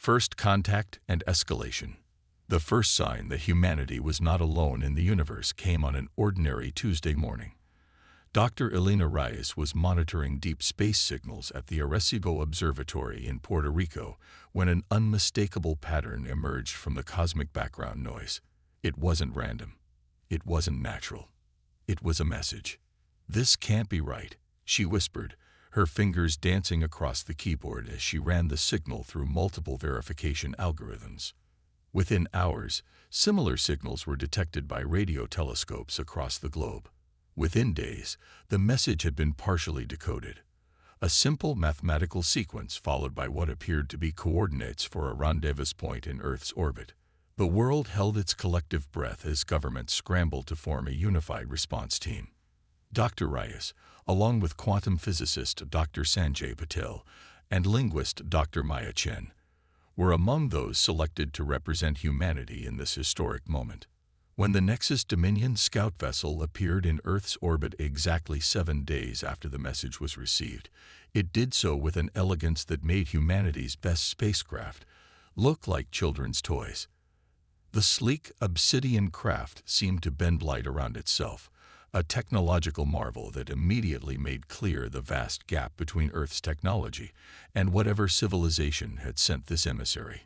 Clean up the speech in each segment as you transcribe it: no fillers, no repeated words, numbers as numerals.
First contact and escalation. The first sign that humanity was not alone in the universe came on an ordinary Tuesday morning. Dr. Elena Reyes was monitoring deep space signals at the Arecibo Observatory in Puerto Rico when an unmistakable pattern emerged from the cosmic background noise. It wasn't random. It wasn't natural. It was a message. "This can't be right," she whispered, her fingers dancing across the keyboard as she ran the signal through multiple verification algorithms. Within hours, similar signals were detected by radio telescopes across the globe. Within days, the message had been partially decoded. A simple mathematical sequence followed by what appeared to be coordinates for a rendezvous point in Earth's orbit. The world held its collective breath as governments scrambled to form a unified response team. Dr. Reyes, along with quantum physicist Dr. Sanjay Patel and linguist Dr. Maya Chen, were among those selected to represent humanity in this historic moment. When the Nexus Dominion scout vessel appeared in Earth's orbit exactly 7 days after the message was received, it did so with an elegance that made humanity's best spacecraft look like children's toys. The sleek obsidian craft seemed to bend light around itself, a technological marvel that immediately made clear the vast gap between Earth's technology and whatever civilization had sent this emissary.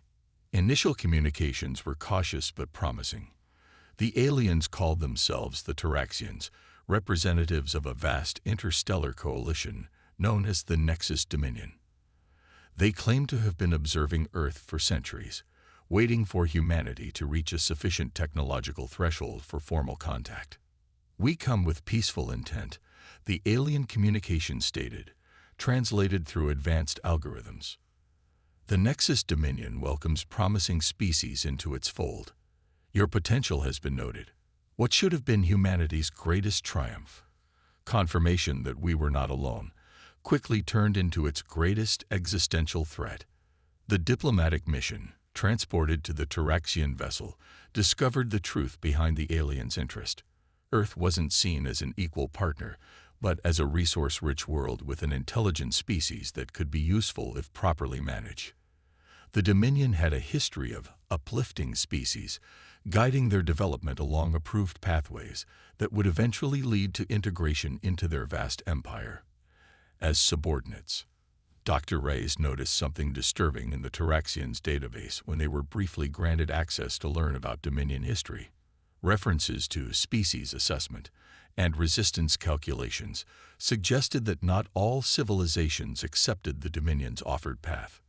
Initial communications were cautious but promising. The aliens called themselves the Taraxians, representatives of a vast interstellar coalition known as the Nexus Dominion. They claimed to have been observing Earth for centuries, waiting for humanity to reach a sufficient technological threshold for formal contact. "We come with peaceful intent," the alien communication stated, translated through advanced algorithms. "The Nexus Dominion welcomes promising species into its fold. Your potential has been noted." What should have been humanity's greatest triumph, confirmation that we were not alone, quickly turned into its greatest existential threat. The diplomatic mission, transported to the Taraxian vessel, discovered the truth behind the aliens' interest. Earth wasn't seen as an equal partner, but as a resource-rich world with an intelligent species that could be useful if properly managed. The Dominion had a history of uplifting species, guiding their development along approved pathways that would eventually lead to integration into their vast empire. As subordinates, Dr. Reyes noticed something disturbing in the Taraxians' database when they were briefly granted access to learn about Dominion history. References to species assessment and resistance calculations suggested that not all civilizations accepted the Dominion's offered path.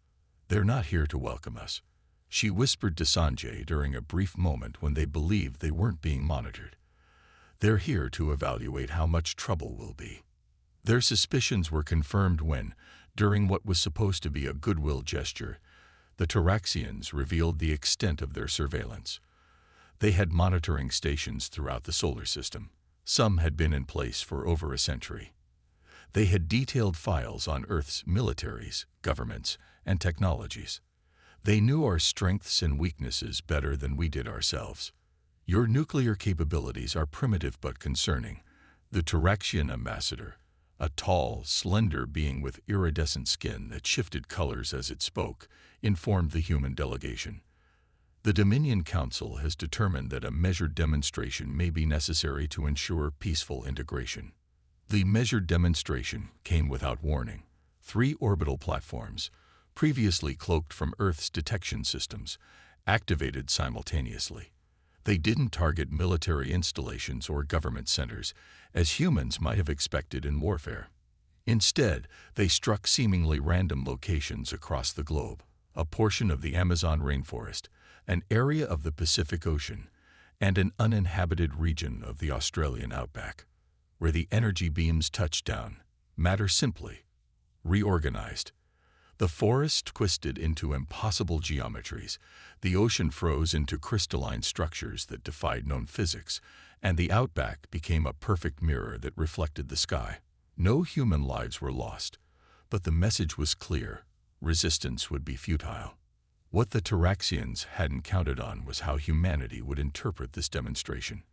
"They're not here to welcome us," she whispered to Sanjay during a brief moment when they believed they weren't being monitored. "They're here to evaluate how much trouble will be." Their suspicions were confirmed when, during what was supposed to be a goodwill gesture, the Taraxians revealed the extent of their surveillance. They had monitoring stations throughout the solar system. Some had been in place for over a century. They had detailed files on Earth's militaries, governments, and technologies. They knew our strengths and weaknesses better than we did ourselves. "Your nuclear capabilities are primitive but concerning," the Taraxian ambassador, a tall, slender being with iridescent skin that shifted colors as it spoke, informed the human delegation. "The Dominion Council has determined that a measured demonstration may be necessary to ensure peaceful integration." The measured demonstration came without warning. 3 orbital platforms, previously cloaked from Earth's detection systems, activated simultaneously. They didn't target military installations or government centers, as humans might have expected in warfare. Instead, they struck seemingly random locations across the globe: a portion of the Amazon rainforest, an area of the Pacific Ocean, and an uninhabited region of the Australian outback. Where the energy beams touched down, matter simply reorganized. The forest twisted into impossible geometries, the ocean froze into crystalline structures that defied known physics, and the outback became a perfect mirror that reflected the sky. No human lives were lost, but the message was clear: resistance would be futile. What the Taraxians hadn't counted on was how humanity would interpret this demonstration.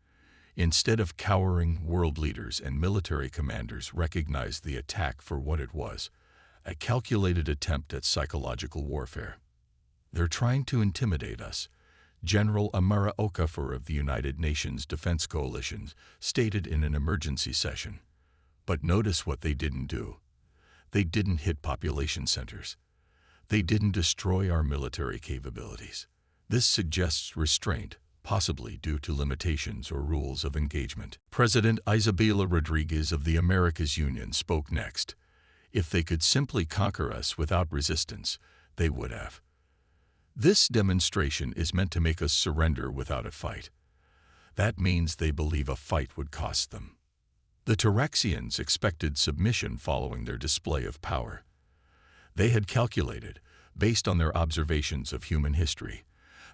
Instead of cowering, world leaders and military commanders recognized the attack for what it was: a calculated attempt at psychological warfare. They're trying to intimidate us, General Amara Okafor of the United Nations Defense Coalition stated in an emergency session. But notice what they didn't do. They didn't hit population centers. They didn't destroy our military capabilities. This suggests restraint, possibly due to limitations or rules of engagement. President Isabela Rodriguez of the Americas Union spoke next. If they could simply conquer us without resistance, they would have. This demonstration is meant to make us surrender without a fight. That means they believe a fight would cost them. The Tyraxians expected submission following their display of power. They had calculated, based on their observations of human history,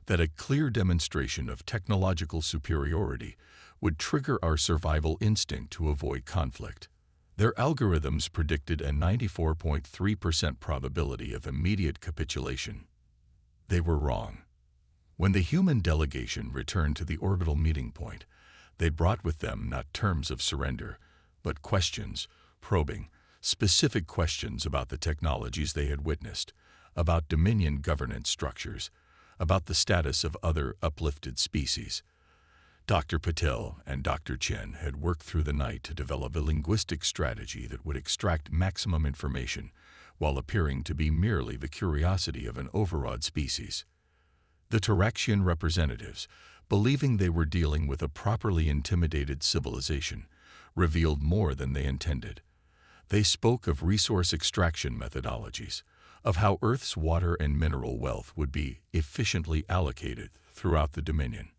that a clear demonstration of technological superiority would trigger our survival instinct to avoid conflict. Their algorithms predicted a 94.3% probability of immediate capitulation. They were wrong. When the human delegation returned to the orbital meeting point, they brought with them not terms of surrender, but questions, probing, specific questions about the technologies they had witnessed, about Dominion governance structures, about the status of other uplifted species. Dr. Patel and Dr. Chen had worked through the night to develop a linguistic strategy that would extract maximum information while appearing to be merely the curiosity of an overawed species. The Tyraxian representatives, believing they were dealing with a properly intimidated civilization, revealed more than they intended. They spoke of resource extraction methodologies, of how Earth's water and mineral wealth would be efficiently allocated throughout the Dominion.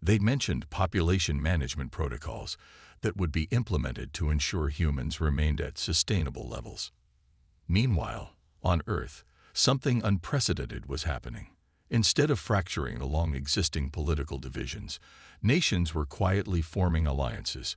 They mentioned population management protocols that would be implemented to ensure humans remained at sustainable levels. Meanwhile, on Earth, something unprecedented was happening. Instead of fracturing along existing political divisions, nations were quietly forming alliances.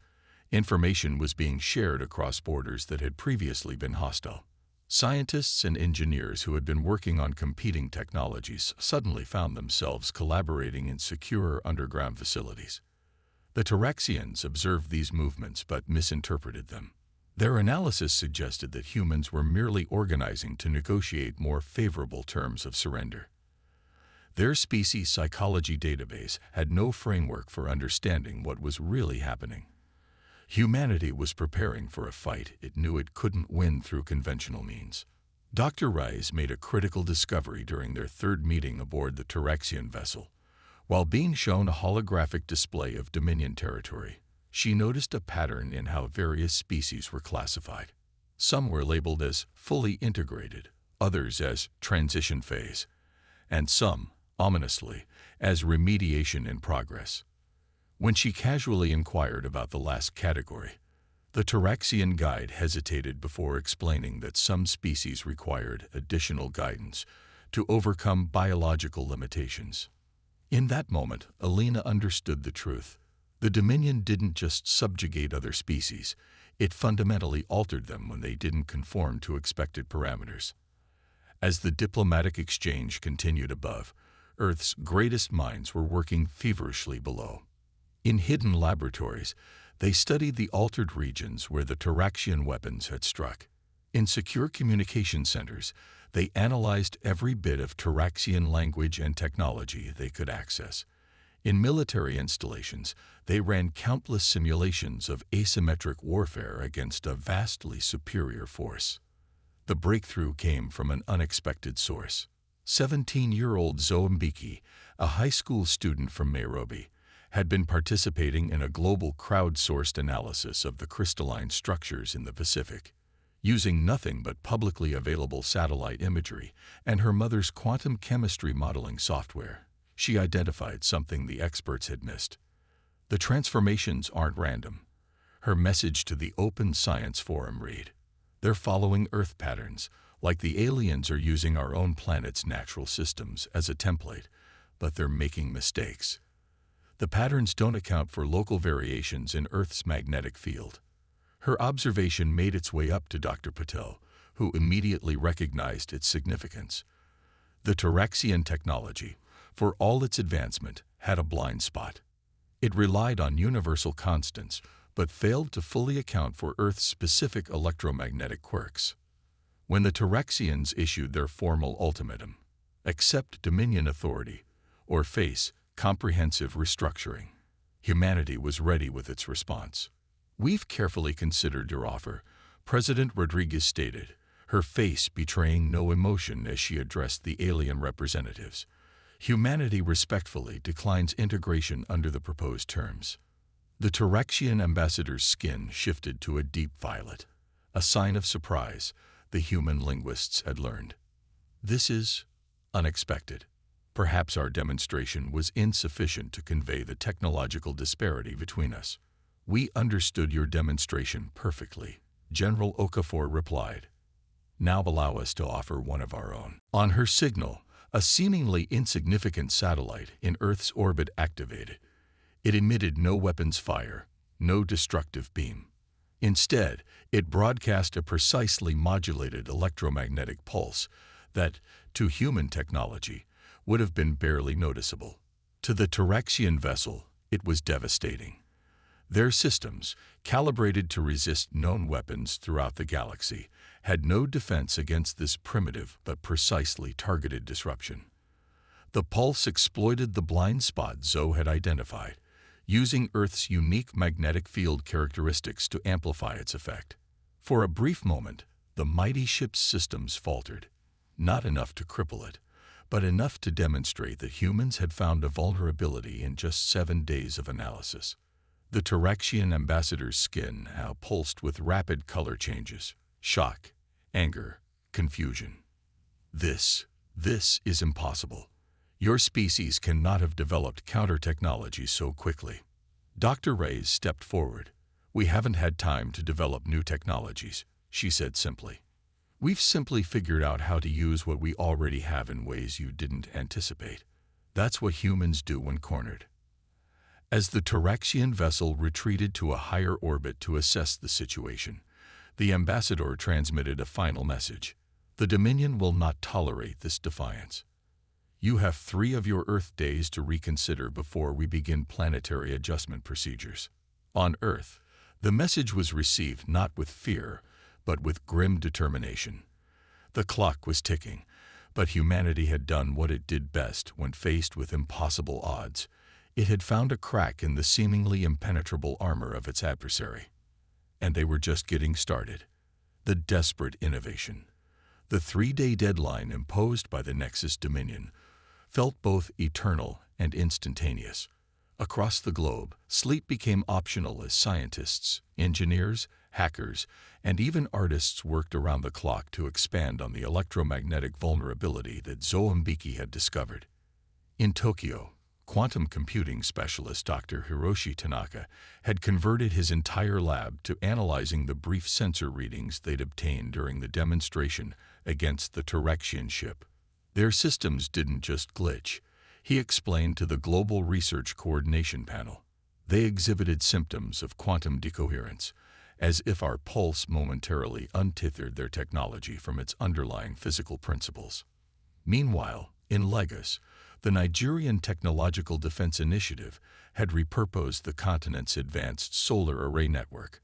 Information was being shared across borders that had previously been hostile. Scientists and engineers who had been working on competing technologies suddenly found themselves collaborating in secure underground facilities. The Tyraxians observed these movements but misinterpreted them. Their analysis suggested that humans were merely organizing to negotiate more favorable terms of surrender. Their species psychology database had no framework for understanding what was really happening. Humanity was preparing for a fight it knew it couldn't win through conventional means. Dr. Rice made a critical discovery during their third meeting aboard the Tyraxian vessel. While being shown a holographic display of Dominion territory, she noticed a pattern in how various species were classified. Some were labeled as fully integrated, others as transition phase, and some, ominously, as remediation in progress. When she casually inquired about the last category, the Tyraxian guide hesitated before explaining that some species required additional guidance to overcome biological limitations. In that moment, Alina understood the truth. The Dominion didn't just subjugate other species, it fundamentally altered them when they didn't conform to expected parameters. As the diplomatic exchange continued above, Earth's greatest minds were working feverishly below. In hidden laboratories, they studied the altered regions where the Tyraxian weapons had struck. In secure communication centers, they analyzed every bit of Tyraxian language and technology they could access. In military installations, they ran countless simulations of asymmetric warfare against a vastly superior force. The breakthrough came from an unexpected source. 17-year-old Zombiki, a high school student from Nairobi, had been participating in a global crowdsourced analysis of the crystalline structures in the Pacific. Using nothing but publicly available satellite imagery and her mother's quantum chemistry modeling software, she identified something the experts had missed. The transformations aren't random. Her message to the Open Science Forum read, "They're following Earth patterns, like the aliens are using our own planet's natural systems as a template, but they're making mistakes. The patterns don't account for local variations in Earth's magnetic field." Her observation made its way up to Dr. Patel, who immediately recognized its significance. The Tyraxian technology, for all its advancement, had a blind spot. It relied on universal constants, but failed to fully account for Earth's specific electromagnetic quirks. When the Tyraxians issued their formal ultimatum, accept Dominion authority, or face comprehensive restructuring. Humanity was ready with its response. "We've carefully considered your offer," President Rodriguez stated, her face betraying no emotion as she addressed the alien representatives. Humanity respectfully declines integration under the proposed terms. The Terexian ambassador's skin shifted to a deep violet, a sign of surprise the human linguists had learned. "This is unexpected. Perhaps our demonstration was insufficient to convey the technological disparity between us." "We understood your demonstration perfectly," General Okafor replied. "Now allow us to offer one of our own." On her signal, a seemingly insignificant satellite in Earth's orbit activated. It emitted no weapons fire, no destructive beam. Instead, it broadcast a precisely modulated electromagnetic pulse that, to human technology, would have been barely noticeable. To the Terexian vessel, it was devastating. Their systems, calibrated to resist known weapons throughout the galaxy, had no defense against this primitive but precisely targeted disruption. The pulse exploited the blind spot Zoe had identified, using Earth's unique magnetic field characteristics to amplify its effect. For a brief moment, the mighty ship's systems faltered, not enough to cripple it, but enough to demonstrate that humans had found a vulnerability in just 7 days of analysis. The Terexian ambassador's skin now pulsed with rapid color changes: shock, anger, confusion. This is impossible. Your species cannot have developed counter-technology so quickly." Dr. Reyes stepped forward. "We haven't had time to develop new technologies," she said simply. "We've simply figured out how to use what we already have in ways you didn't anticipate. That's what humans do when cornered." As the Terexian vessel retreated to a higher orbit to assess the situation, the ambassador transmitted a final message. "The Dominion will not tolerate this defiance. You have 3 of your Earth days to reconsider before we begin planetary adjustment procedures." On Earth, the message was received not with fear, but with grim determination. The clock was ticking, but humanity had done what it did best when faced with impossible odds. It had found a crack in the seemingly impenetrable armor of its adversary. And they were just getting started. The desperate innovation, the 3-day deadline imposed by the Nexus Dominion, felt both eternal and instantaneous. Across the globe, sleep became optional as scientists, engineers, hackers, and even artists worked around the clock to expand on the electromagnetic vulnerability that Zombiki had discovered. In Tokyo, quantum computing specialist Dr. Hiroshi Tanaka had converted his entire lab to analyzing the brief sensor readings they'd obtained during the demonstration against the Terexian ship. Their systems didn't just glitch, he explained to the Global Research Coordination Panel. They exhibited symptoms of quantum decoherence, as if our pulse momentarily untethered their technology from its underlying physical principles. Meanwhile, in Lagos, the Nigerian Technological Defense Initiative had repurposed the continent's advanced solar array network.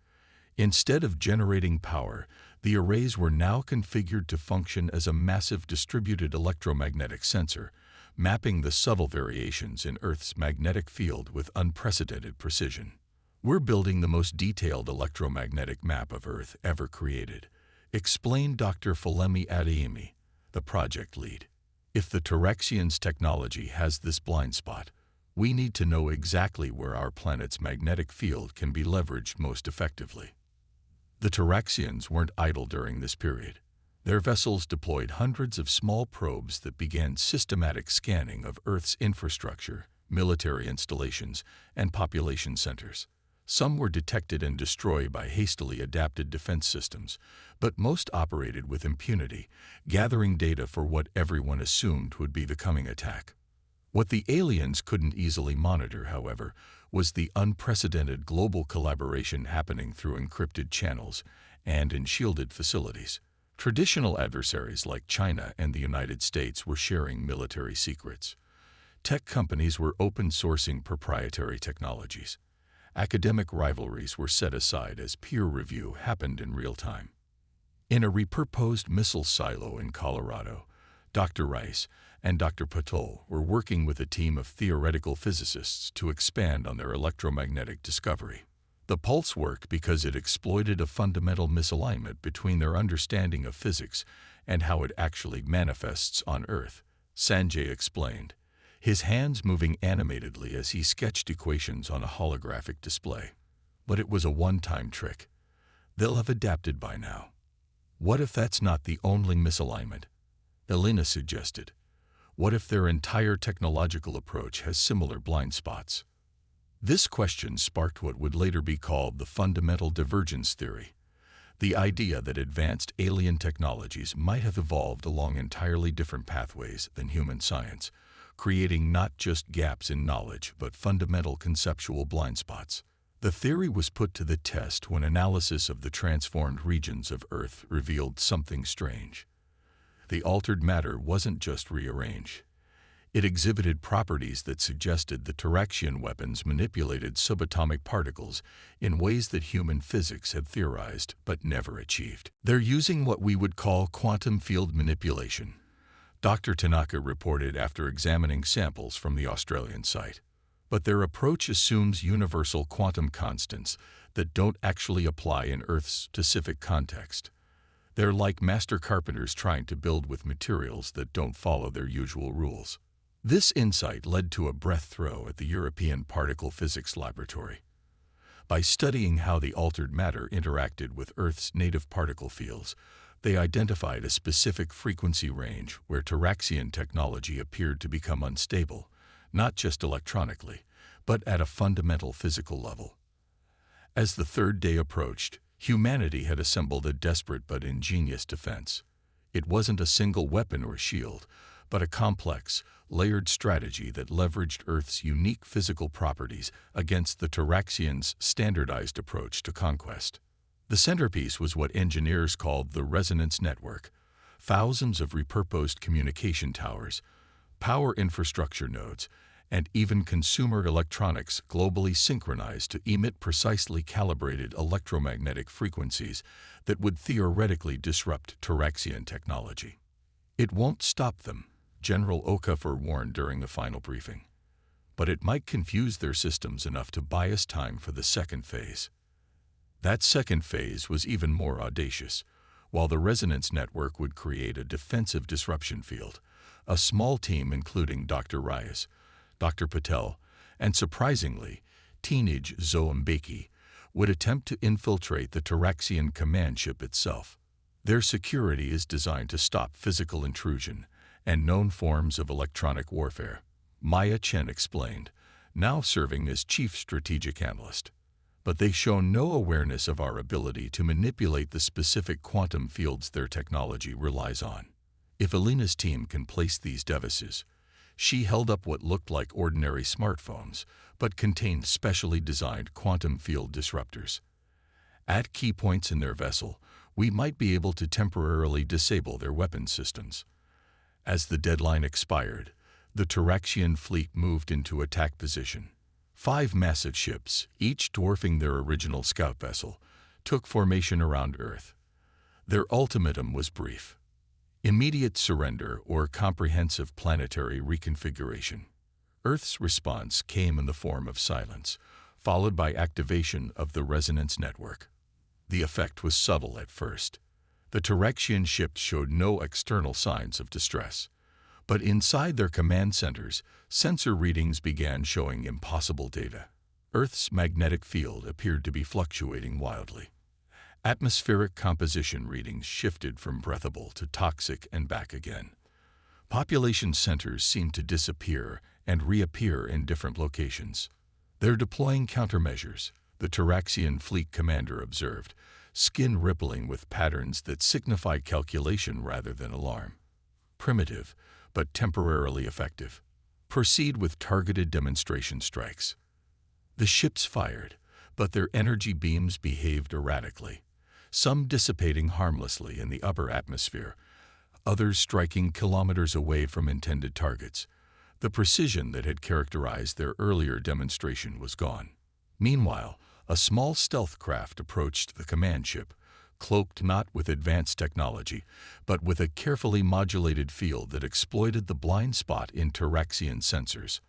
Instead of generating power, the arrays were now configured to function as a massive distributed electromagnetic sensor, mapping the subtle variations in Earth's magnetic field with unprecedented precision. "We're building the most detailed electromagnetic map of Earth ever created," explained Dr. Falemi Adeyemi, the project lead. "If the Terexians' technology has this blind spot, we need to know exactly where our planet's magnetic field can be leveraged most effectively." The Terexians weren't idle during this period. Their vessels deployed hundreds of small probes that began systematic scanning of Earth's infrastructure, military installations, and population centers. Some were detected and destroyed by hastily adapted defense systems, but most operated with impunity, gathering data for what everyone assumed would be the coming attack. What the aliens couldn't easily monitor, however, was the unprecedented global collaboration happening through encrypted channels and in shielded facilities. Traditional adversaries like China and the United States were sharing military secrets. Tech companies were open-sourcing proprietary technologies. Academic rivalries were set aside as peer review happened in real time. In a repurposed missile silo in Colorado, Dr. Rice, and Dr. Patel were working with a team of theoretical physicists to expand on their electromagnetic discovery. The pulse worked because it exploited a fundamental misalignment between their understanding of physics and how it actually manifests on Earth, Sanjay explained, his hands moving animatedly as he sketched equations on a holographic display. But it was a one-time trick. They'll have adapted by now. What if that's not the only misalignment? Elena suggested. What if their entire technological approach has similar blind spots? This question sparked what would later be called the fundamental divergence theory, the idea that advanced alien technologies might have evolved along entirely different pathways than human science, creating not just gaps in knowledge but fundamental conceptual blind spots. The theory was put to the test when analysis of the transformed regions of Earth revealed something strange. The altered matter wasn't just rearranged. It exhibited properties that suggested the Taraxian weapons manipulated subatomic particles in ways that human physics had theorized but never achieved. They're using what we would call quantum field manipulation, Dr. Tanaka reported after examining samples from the Australian site. But their approach assumes universal quantum constants that don't actually apply in Earth's specific context. They're like master carpenters trying to build with materials that don't follow their usual rules. This insight led to a breath throw at the European Particle Physics Laboratory. By studying how the altered matter interacted with Earth's native particle fields, they identified a specific frequency range where Taraxian technology appeared to become unstable, not just electronically, but at a fundamental physical level. As the third day approached, humanity had assembled a desperate but ingenious defense. It wasn't a single weapon or shield, but a complex, layered strategy that leveraged Earth's unique physical properties against the Taraxians' standardized approach to conquest. The centerpiece was what engineers called the resonance network, thousands of repurposed communication towers, power infrastructure nodes, and even consumer electronics globally synchronized to emit precisely calibrated electromagnetic frequencies that would theoretically disrupt Taraxian technology. It won't stop them, General Okafor warned during the final briefing. But it might confuse their systems enough to buy us time for the second phase. That second phase was even more audacious. While the resonance network would create a defensive disruption field, a small team including Dr. Reyes, Dr. Patel, and surprisingly, teenage Zoe Mbeki, would attempt to infiltrate the Taraxian command ship itself. Their security is designed to stop physical intrusion and known forms of electronic warfare, Maya Chen explained, now serving as chief strategic analyst. But they show no awareness of our ability to manipulate the specific quantum fields their technology relies on. If Elena's team can place these devices, she held up what looked like ordinary smartphones, but contained specially designed quantum field disruptors. At key points in their vessel, we might be able to temporarily disable their weapon systems. As the deadline expired, the Taraxian fleet moved into attack position. 5 massive ships, each dwarfing their original scout vessel, took formation around Earth. Their ultimatum was brief: immediate surrender or comprehensive planetary reconfiguration. Earth's response came in the form of silence, followed by activation of the resonance network. The effect was subtle at first. The Taraxian ships showed no external signs of distress. But inside their command centers, sensor readings began showing impossible data. Earth's magnetic field appeared to be fluctuating wildly. Atmospheric composition readings shifted from breathable to toxic and back again. Population centers seemed to disappear and reappear in different locations. They're deploying countermeasures, the Taraxian fleet commander observed, skin rippling with patterns that signify calculation rather than alarm. Primitive, but temporarily effective. Proceed with targeted demonstration strikes. The ships fired, but their energy beams behaved erratically, some dissipating harmlessly in the upper atmosphere, others striking kilometers away from intended targets. The precision that had characterized their earlier demonstration was gone. Meanwhile, a small stealth craft approached the command ship, cloaked not with advanced technology, but with a carefully modulated field that exploited the blind spot in Taraxian sensors.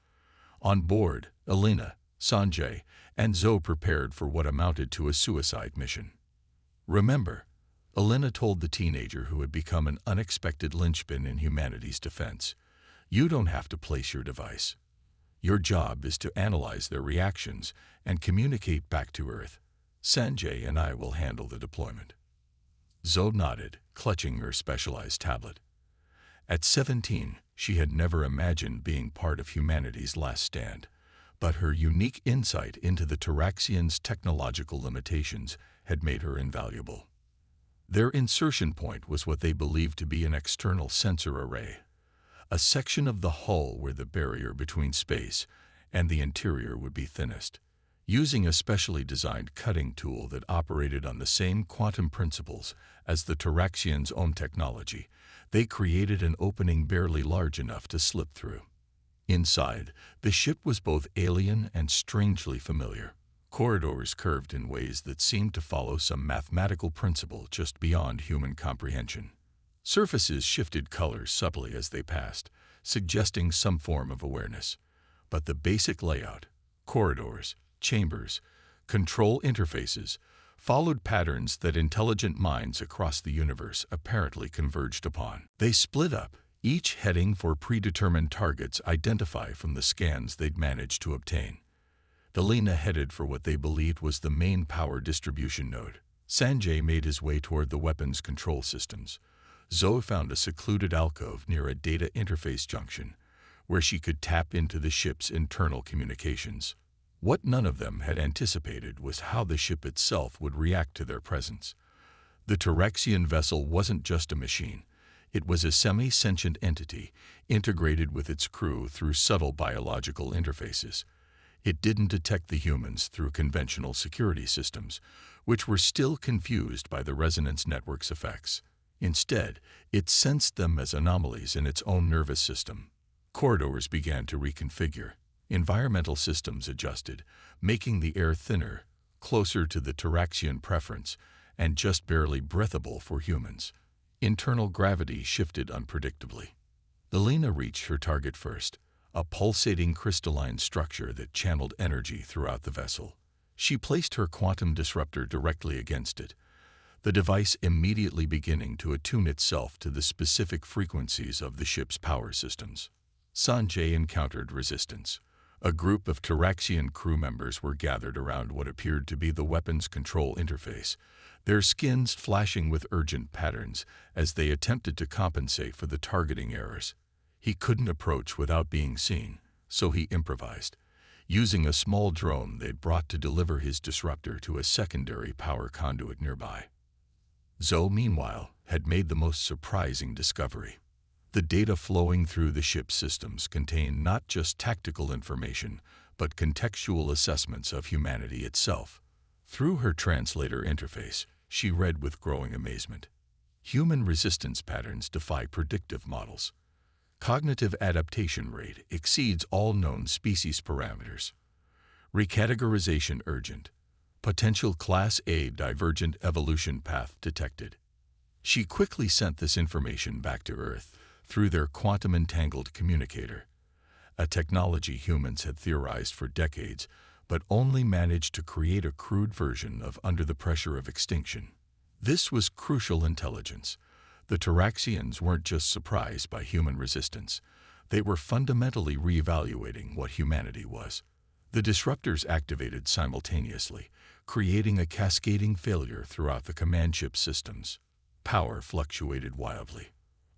On board, Elena, Sanjay, and Zoe prepared for what amounted to a suicide mission. Remember, Elena told the teenager who had become an unexpected linchpin in humanity's defense, "You don't have to place your device. Your job is to analyze their reactions and communicate back to Earth. Sanjay and I will handle the deployment." Zoe nodded, clutching her specialized tablet. At 17, she had never imagined being part of humanity's last stand, but her unique insight into the Taraxians' technological limitations had made her invaluable. Their insertion point was what they believed to be an external sensor array, a section of the hull where the barrier between space and the interior would be thinnest. Using a specially designed cutting tool that operated on the same quantum principles as the Taraxians' own technology, they created an opening barely large enough to slip through. Inside, the ship was both alien and strangely familiar. Corridors curved in ways that seemed to follow some mathematical principle just beyond human comprehension. Surfaces shifted colors subtly as they passed, suggesting some form of awareness. But the basic layout, corridors, chambers, control interfaces, followed patterns that intelligent minds across the universe apparently converged upon. They split up, each heading for predetermined targets identified from the scans they'd managed to obtain. Elena headed for what they believed was the main power distribution node. Sanjay made his way toward the weapons control systems. Zoe found a secluded alcove near a data interface junction, where she could tap into the ship's internal communications. What none of them had anticipated was how the ship itself would react to their presence. The Taraxian vessel wasn't just a machine. It was a semi-sentient entity, integrated with its crew through subtle biological interfaces. It didn't detect the humans through conventional security systems, which were still confused by the resonance network's effects. Instead, it sensed them as anomalies in its own nervous system. Corridors began to reconfigure. Environmental systems adjusted, making the air thinner, closer to the Taraxian preference, and just barely breathable for humans. Internal gravity shifted unpredictably. Elena reached her target first, a pulsating crystalline structure that channeled energy throughout the vessel. She placed her quantum disruptor directly against it, the device immediately beginning to attune itself to the specific frequencies of the ship's power systems. Sanjay encountered resistance. A group of Taraxian crew members were gathered around what appeared to be the weapons control interface, their skins flashing with urgent patterns as they attempted to compensate for the targeting errors. He couldn't approach without being seen, so he improvised, using a small drone they'd brought to deliver his disruptor to a secondary power conduit nearby. Zoe, meanwhile, had made the most surprising discovery. The data flowing through the ship's systems contained not just tactical information, but contextual assessments of humanity itself. Through her translator interface, she read with growing amazement. Human resistance patterns defy predictive models. Cognitive adaptation rate exceeds all known species parameters. Recategorization urgent. Potential Class A divergent evolution path detected. She quickly sent this information back to Earth through their quantum-entangled communicator, a technology humans had theorized for decades, but only managed to create a crude version of under the pressure of extinction. This was crucial intelligence. The Taraxians weren't just surprised by human resistance. They were fundamentally reevaluating what humanity was. The disruptors activated simultaneously, creating a cascading failure throughout the command ship systems. Power fluctuated wildly.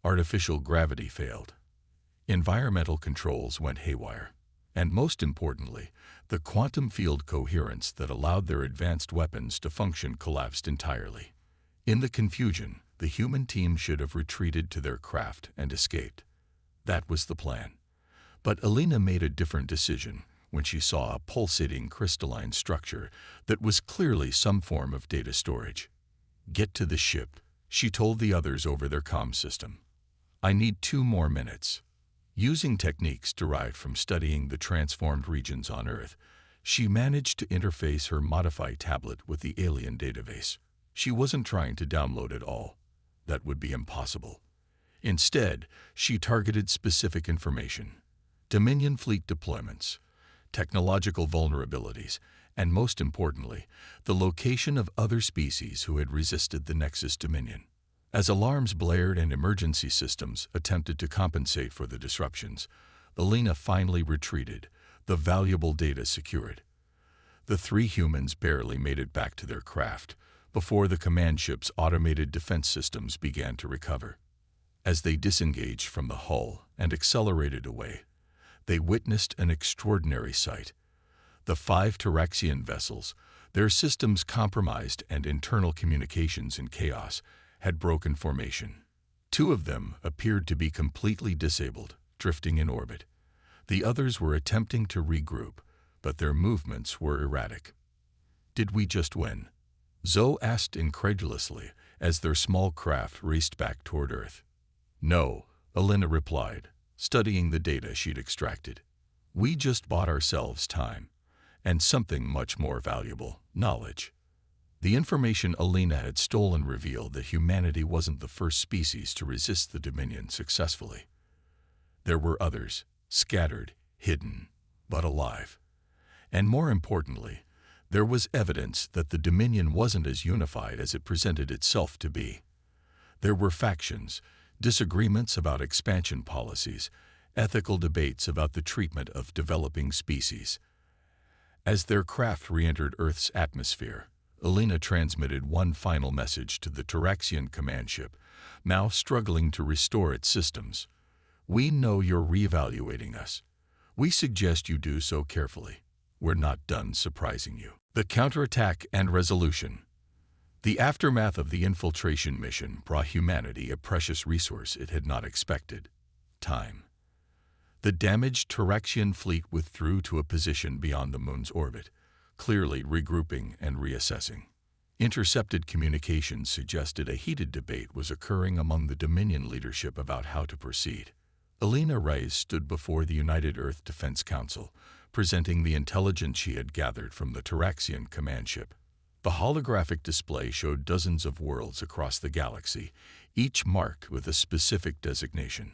Artificial gravity failed. Environmental controls went haywire. And most importantly, the quantum field coherence that allowed their advanced weapons to function collapsed entirely. In the confusion, the human team should have retreated to their craft and escaped. That was the plan. But Elena made a different decision when she saw a pulsating crystalline structure that was clearly some form of data storage. "Get to the ship," she told the others over their comm system. "I need 2 more minutes." Using techniques derived from studying the transformed regions on Earth, she managed to interface her modified tablet with the alien database. She wasn't trying to download it all. That would be impossible. Instead, she targeted specific information: Dominion fleet deployments, technological vulnerabilities, and most importantly, the location of other species who had resisted the Nexus Dominion. As alarms blared and emergency systems attempted to compensate for the disruptions, Alina finally retreated, the valuable data secured. The three humans barely made it back to their craft before the command ship's automated defense systems began to recover. As they disengaged from the hull and accelerated away, they witnessed an extraordinary sight. The 5 Tyraxian vessels, their systems compromised and internal communications in chaos, had broken formation. 2 of them appeared to be completely disabled, drifting in orbit. The others were attempting to regroup, but their movements were erratic. "Did we just win?" Zoe asked incredulously as their small craft raced back toward Earth. "No," Alina replied, studying the data she'd extracted. "We just bought ourselves time, and something much more valuable: knowledge." The information Alina had stolen revealed that humanity wasn't the first species to resist the Dominion successfully. There were others, scattered, hidden, but alive. And more importantly, there was evidence that the Dominion wasn't as unified as it presented itself to be. There were factions, disagreements about expansion policies, ethical debates about the treatment of developing species. As their craft re-entered Earth's atmosphere, Alina transmitted one final message to the Tyraxian command ship, now struggling to restore its systems. "We know you're reevaluating us. We suggest you do so carefully. We're not done surprising you." The counterattack and resolution. The aftermath of the infiltration mission brought humanity a precious resource it had not expected: time. The damaged Tyraxian fleet withdrew to a position beyond the moon's orbit, clearly regrouping and reassessing. Intercepted communications suggested a heated debate was occurring among the Dominion leadership about how to proceed. Alina Reyes stood before the United Earth Defense Council, presenting the intelligence she had gathered from the Tyraxian command ship. The holographic display showed dozens of worlds across the galaxy, each marked with a specific designation.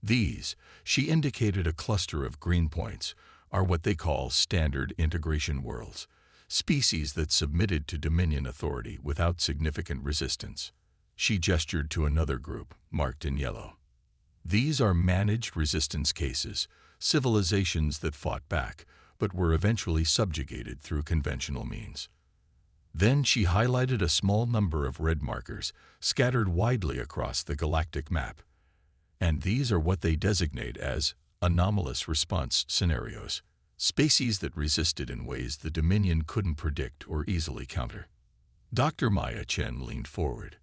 These, she indicated a cluster of green points, are what they call standard integration worlds, species that submitted to Dominion authority without significant resistance. She gestured to another group, marked in yellow. These are managed resistance cases, civilizations that fought back, but were eventually subjugated through conventional means. Then she highlighted a small number of red markers scattered widely across the galactic map. And these are what they designate as anomalous response scenarios, species that resisted in ways the Dominion couldn't predict or easily counter. Dr. Maya Chen leaned forward.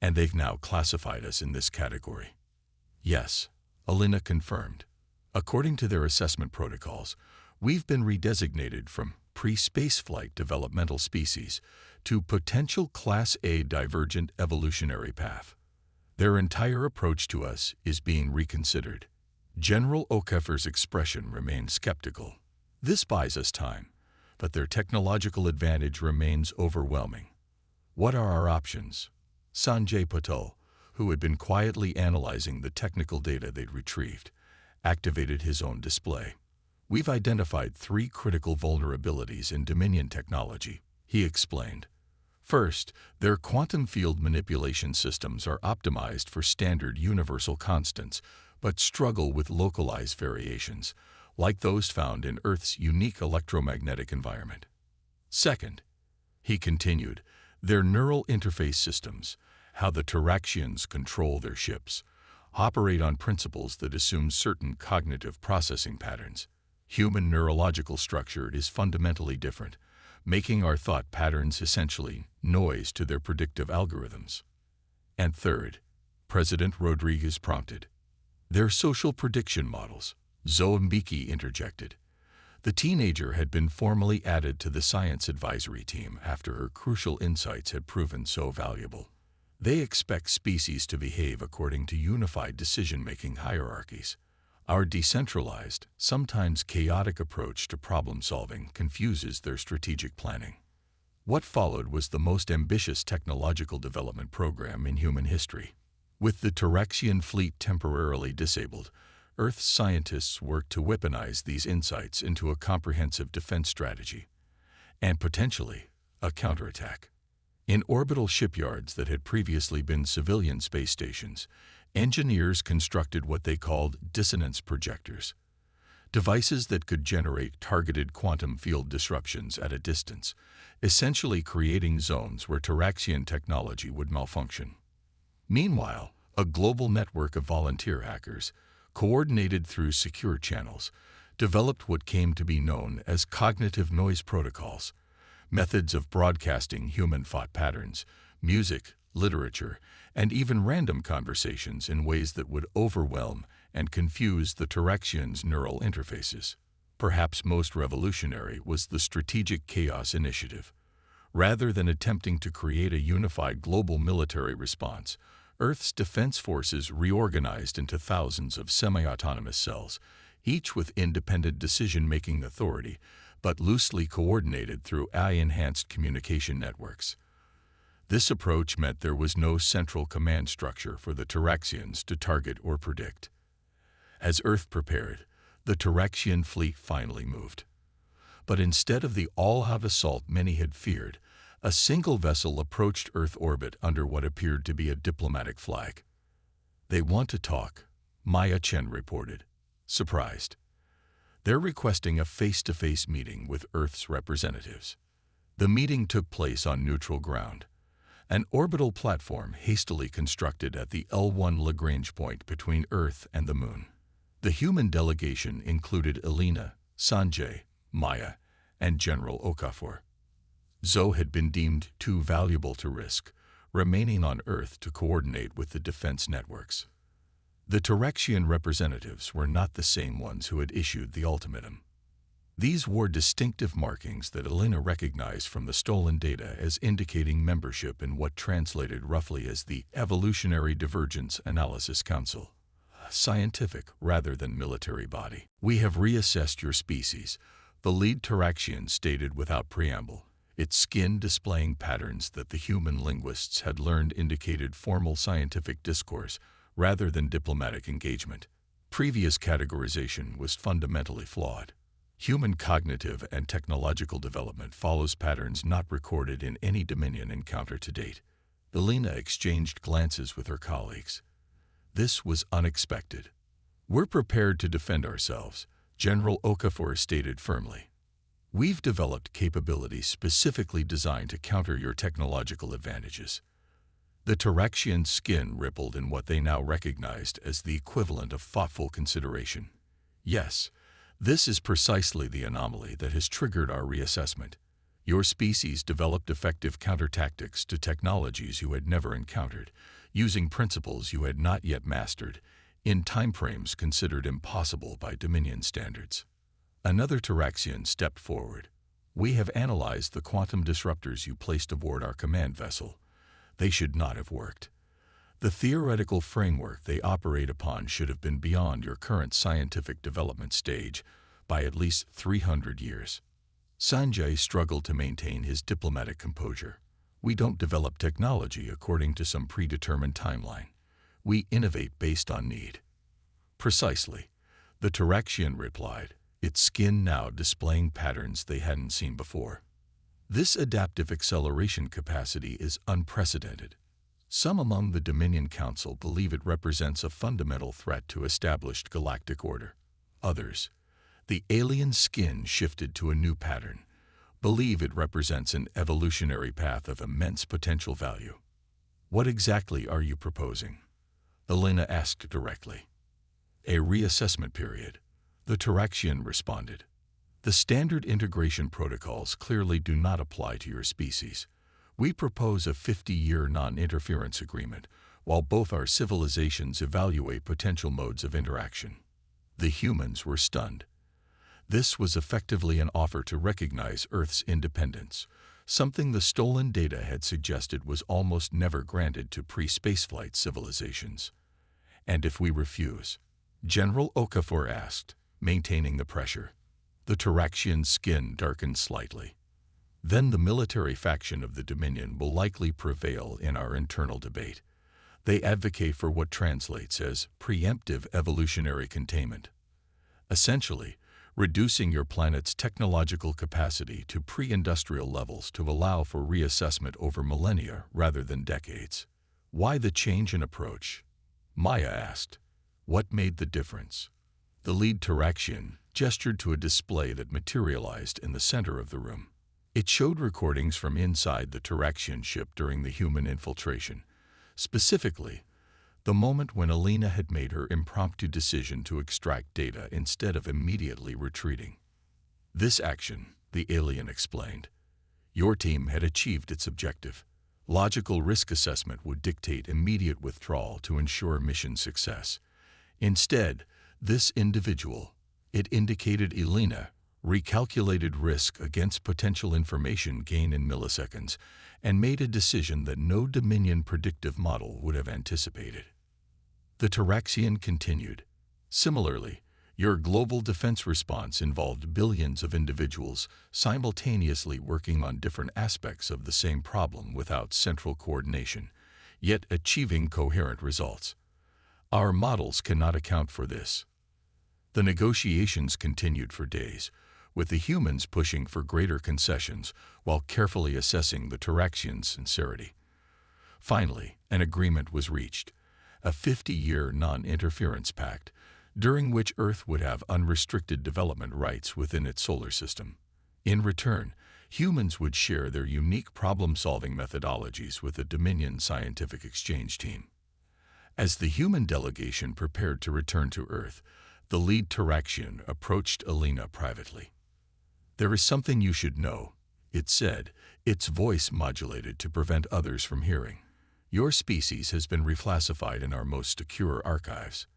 "And they've now classified us in this category." "Yes," Alina confirmed. "According to their assessment protocols, we've been redesignated from pre-spaceflight developmental species to potential Class A divergent evolutionary path. Their entire approach to us is being reconsidered." General O'Keffer's expression remained skeptical. "This buys us time, but their technological advantage remains overwhelming. What are our options?" Sanjay Patel, who had been quietly analyzing the technical data they'd retrieved, activated his own display. "We've identified 3 critical vulnerabilities in Dominion technology," he explained. "First, their quantum field manipulation systems are optimized for standard universal constants, but struggle with localized variations, like those found in Earth's unique electromagnetic environment. Second," he continued, "their neural interface systems, how the Tyraxians control their ships, operate on principles that assume certain cognitive processing patterns. Human neurological structure is fundamentally different, making our thought patterns essentially noise to their predictive algorithms. And third," President Rodriguez prompted, "their social prediction models," Zombiki interjected. The teenager had been formally added to the science advisory team after her crucial insights had proven so valuable. "They expect species to behave according to unified decision-making hierarchies. Our decentralized, sometimes chaotic approach to problem-solving confuses their strategic planning." What followed was the most ambitious technological development program in human history. With the Terrexian fleet temporarily disabled, Earth's scientists worked to weaponize these insights into a comprehensive defense strategy, and potentially a counterattack. In orbital shipyards that had previously been civilian space stations, engineers constructed what they called dissonance projectors, devices that could generate targeted quantum field disruptions at a distance, essentially creating zones where Terrexian technology would malfunction. Meanwhile, a global network of volunteer hackers, coordinated through secure channels, developed what came to be known as cognitive noise protocols, methods of broadcasting human thought patterns, music, literature, and even random conversations in ways that would overwhelm and confuse the Terrexians' neural interfaces. Perhaps most revolutionary was the Strategic Chaos Initiative. Rather than attempting to create a unified global military response, Earth's defense forces reorganized into thousands of semi-autonomous cells, each with independent decision-making authority, but loosely coordinated through AI-enhanced communication networks. This approach meant there was no central command structure for the Terrexians to target or predict. As Earth prepared, the Terrexian fleet finally moved. But instead of the all-out assault many had feared, a single vessel approached Earth orbit under what appeared to be a diplomatic flag. "They want to talk," Maya Chen reported, surprised. "They're requesting a face-to-face meeting with Earth's representatives." The meeting took place on neutral ground, an orbital platform hastily constructed at the L1 Lagrange point between Earth and the Moon. The human delegation included Elena, Sanjay, Maya, and General Okafor. Zoe had been deemed too valuable to risk, remaining on Earth to coordinate with the defense networks. The Terrexian representatives were not the same ones who had issued the ultimatum. These wore distinctive markings that Elena recognized from the stolen data as indicating membership in what translated roughly as the Evolutionary Divergence Analysis Council, a scientific rather than military body. "We have reassessed your species," the lead Terrexian stated without preamble, its skin displaying patterns that the human linguists had learned indicated formal scientific discourse rather than diplomatic engagement. Previous categorization was fundamentally flawed. Human cognitive and technological development follows patterns not recorded in any Dominion encounter to date. Elena exchanged glances with her colleagues. This was unexpected. "We're prepared to defend ourselves," General Okafor stated firmly. "We've developed capabilities specifically designed to counter your technological advantages." The Terrexian skin rippled in what they now recognized as the equivalent of thoughtful consideration. "Yes, this is precisely the anomaly that has triggered our reassessment. Your species developed effective counter-tactics to technologies you had never encountered, using principles you had not yet mastered, in timeframes considered impossible by Dominion standards." Another Terrexian stepped forward. "We have analyzed the quantum disruptors you placed aboard our command vessel. They should not have worked. The theoretical framework they operate upon should have been beyond your current scientific development stage by at least 300 years. Sanjay struggled to maintain his diplomatic composure. "We don't develop technology according to some predetermined timeline. We innovate based on need." "Precisely," the Terrexian replied, its skin now displaying patterns they hadn't seen before. "This adaptive acceleration capacity is unprecedented. Some among the Dominion Council believe it represents a fundamental threat to established galactic order. Others, the alien skin shifted to a new pattern, believe it represents an evolutionary path of immense potential value." "What exactly are you proposing?" Elena asked directly. "A reassessment period," the Terrexian responded. "The standard integration protocols clearly do not apply to your species. We propose a 50-year non-interference agreement, while both our civilizations evaluate potential modes of interaction." The humans were stunned. This was effectively an offer to recognize Earth's independence, something the stolen data had suggested was almost never granted to pre-spaceflight civilizations. "And if we refuse?" General Okafor asked, maintaining the pressure. The Terrexian skin darkened slightly. Then the military faction of the Dominion will likely prevail in our internal debate. They advocate for what translates as preemptive evolutionary containment. Essentially, reducing your planet's technological capacity to pre-industrial levels to allow for reassessment over millennia rather than decades. Why the change in approach? Maya asked. What made the difference? The lead Taraxian gestured to a display that materialized in the center of the room. It showed recordings from inside the Taraxian ship during the human infiltration. Specifically, the moment when Alina had made her impromptu decision to extract data instead of immediately retreating. This action, the alien explained. Your team had achieved its objective. Logical risk assessment would dictate immediate withdrawal to ensure mission success. Instead, this individual, it indicated Alina, recalculated risk against potential information gain in milliseconds, and made a decision that no Dominion predictive model would have anticipated. The Taraxian continued. Similarly, your global defense response involved billions of individuals simultaneously working on different aspects of the same problem without central coordination, yet achieving coherent results. Our models cannot account for this. The negotiations continued for days, with the humans pushing for greater concessions while carefully assessing the Taraxians' sincerity. Finally, an agreement was reached, a 50-year non-interference pact, during which Earth would have unrestricted development rights within its solar system. In return, humans would share their unique problem-solving methodologies with the Dominion Scientific Exchange Team. As the human delegation prepared to return to Earth, the lead Taraxian approached Alina privately. "There is something you should know," it said, its voice modulated to prevent others from hearing. "Your species has been reclassified in our most secure archives.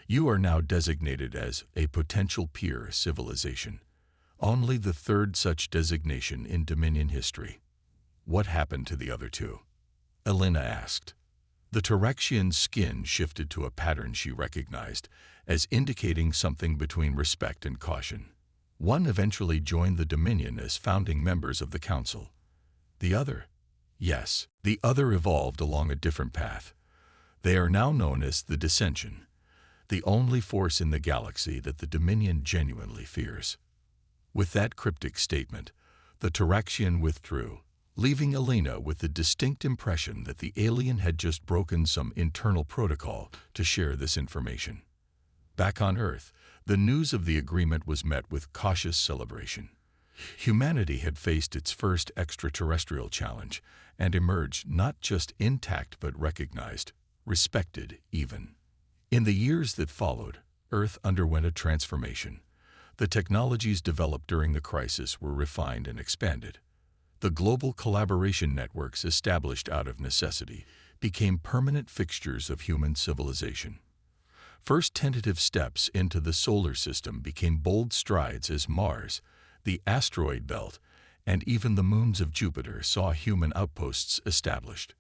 You are now designated as a potential peer civilization, only the third such designation in Dominion history." "What happened to the other two?" Alina asked. The Taraxian's skin shifted to a pattern she recognized as indicating something between respect and caution. One eventually joined the Dominion as founding members of the Council. The other? Yes, the other evolved along a different path. They are now known as the Dissension, the only force in the galaxy that the Dominion genuinely fears. With that cryptic statement, the Taraxian withdrew, leaving Alina with the distinct impression that the alien had just broken some internal protocol to share this information. Back on Earth, the news of the agreement was met with cautious celebration. Humanity had faced its first extraterrestrial challenge and emerged not just intact but recognized, respected even. In the years that followed, Earth underwent a transformation. The technologies developed during the crisis were refined and expanded. The global collaboration networks established out of necessity became permanent fixtures of human civilization. First tentative steps into the solar system became bold strides as Mars, the asteroid belt, and even the moons of Jupiter saw human outposts established.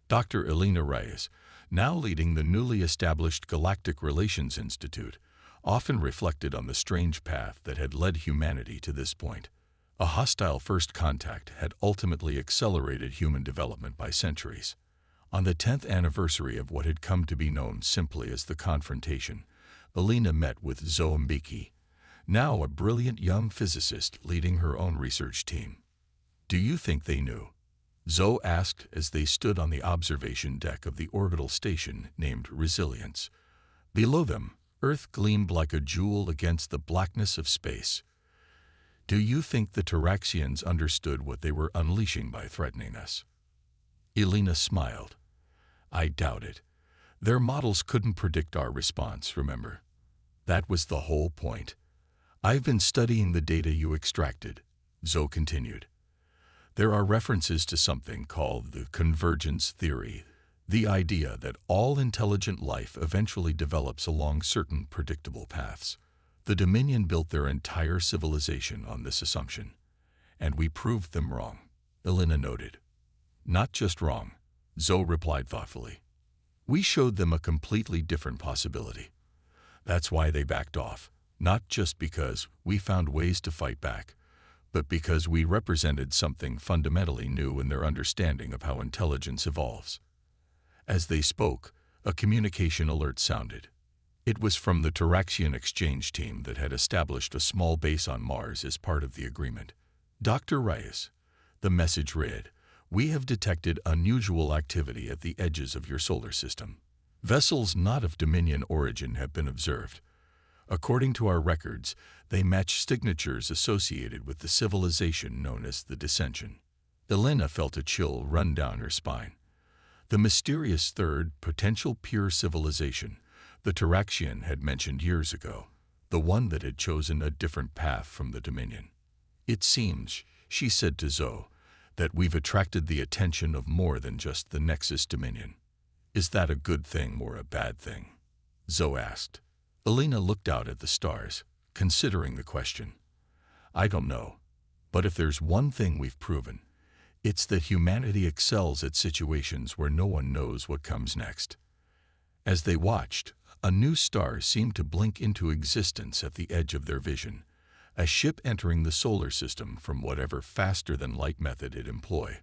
Dr. Alina Reyes, now leading the newly established Galactic Relations Institute, often reflected on the strange path that had led humanity to this point. A hostile first contact had ultimately accelerated human development by centuries. On the 10th anniversary of what had come to be known simply as the confrontation, Alina met with Zoe Mbeki, now a brilliant young physicist leading her own research team. "Do you think they knew?" Zoe asked as they stood on the observation deck of the orbital station named Resilience. Below them, Earth gleamed like a jewel against the blackness of space. "Do you think the Taraxians understood what they were unleashing by threatening us?" Alina smiled. "I doubt it. Their models couldn't predict our response, remember? That was the whole point. I've been studying the data you extracted," Zoe continued. "There are references to something called the convergence theory, the idea that all intelligent life eventually develops along certain predictable paths. The Dominion built their entire civilization on this assumption, and we proved them wrong," Alina noted. "Not just wrong," Zoe replied thoughtfully. "We showed them a completely different possibility. That's why they backed off, not just because we found ways to fight back, but because we represented something fundamentally new in their understanding of how intelligence evolves. As they spoke, a communication alert sounded. It was from the Taraxian exchange team that had established a small base on Mars as part of the agreement. Dr. Reyes, the message read, "We have detected unusual activity at the edges of your solar system. Vessels not of Dominion origin have been observed. According to our records, they match signatures associated with the civilization known as the Dissension." Elena felt a chill run down her spine. The mysterious third, potential pure civilization the Taraxian had mentioned years ago, the one that had chosen a different path from the Dominion. "It seems," she said to Zoe, "that we've attracted the attention of more than just the Nexus Dominion. Is that a good thing or a bad thing?" Zoe asked. Elena looked out at the stars, considering the question. "I don't know, but if there's one thing we've proven, it's that humanity excels at situations where no one knows what comes next." As they watched, a new star seemed to blink into existence at the edge of their vision, a ship entering the solar system from whatever faster-than-light method it employed.